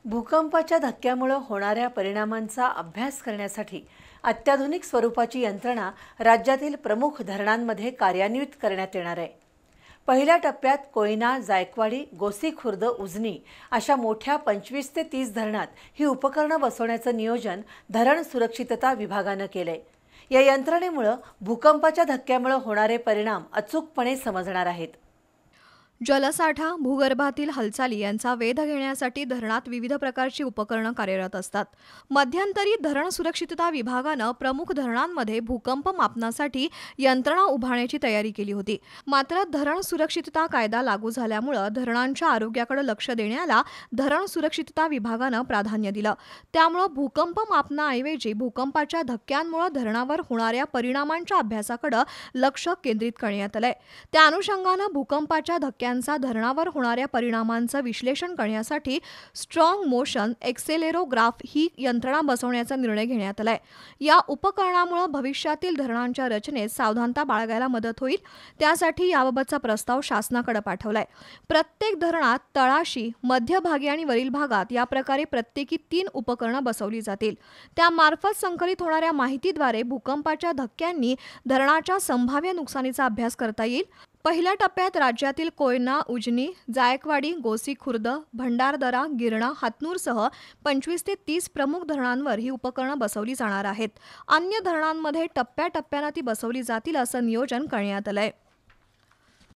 भूकंपाच्या धक्क्यामुळे होणाऱ्या परिणामांचा अभ्यास करण्यासाठी अत्याधुनिक स्वरूपाची यंत्रणा राज्यातील प्रमुख धरणांमध्ये कार्यान्वित करण्यात येणार आहे। पहिल्या टप्प्यात कोयना, जायकवाडी, गोसीखुर्द, उजनी अशा मोठ्या 25 ते 30 धरणात ही उपकरणं बसवण्याचं नियोजन धरण सुरक्षितता विभागानं केलंय। या यंत्रणेमुळे भूकंपाच्या धक्क्यामुळे होणारे परिणाम अचूकपणे समजणार आहेत। जलसाठा, भूगर्भातील हालचाली यांचा वेध घेण्यासाठी धरणात विविध प्रकारची उपकरणं कार्यरत असतात। मध्यंतरी धरण सुरक्षितता विभागानं प्रमुख धरणांमध्ये भूकंप मापनासाठी यंत्रणा उभारण्याची तयारी केली होती। मात्र धरण सुरक्षितता कायदा लागू झाल्यामुळे धरणांच्या आरोग्याकडे लक्ष देण्याला धरण सुरक्षितता विभागानं प्राधान्य दिलं। त्यामुळे भूकंप मापनाऐवजी भूकंपाच्या धक्क्यांमुळे धरणावर होणाऱ्या परिणामांच्या अभ्यासाकडे लक्ष केंद्रित करण्यात आलंय। त्या अनुषंगानं भूकंपाच्या धक्क्यांचा धरणावर होणाऱ्या परिणामांचं विश्लेषण करण्यासाठी स्ट्रॉंग मोशन एक्सेलेरोग्राफ ही यंत्रणा बसवण्याचा निर्णय घेण्यात आलाय। या उपकरणामुळे भविष्यातील धरणांच्या रचनेत सावधानता बाळगायला मदत होईल। त्यासाठी याबाबतचा प्रस्ताव शासनाकडे पाठवलाय। प्रत्येक धरणात तळाशी, मध्यभागी आणि वरील भागात या प्रकारे प्रत्येकी 3 उपकरणं बसवली जातील। त्यामार्फत संकलित होणाऱ्या माहितीद्वारे भूकंपाच्या धक्क्यांनी धरणाच्या संभाव्य नुकसानीचा अभ्यास करता येईल। पहिल्या टप्प्यात राज्यातील कोयना, उजनी, जायकवाडी, गोसीखुर्द, भंडारदरा, गिरणा, हातनूरसह 25 ते 30 प्रमुख धरणांवर ही उपकरणं बसवली जाणार आहेत। अन्य धरणांमध्ये टप्प्याटप्प्यानं ती बसवली जातील असं नियोजन करण्यात आलंय।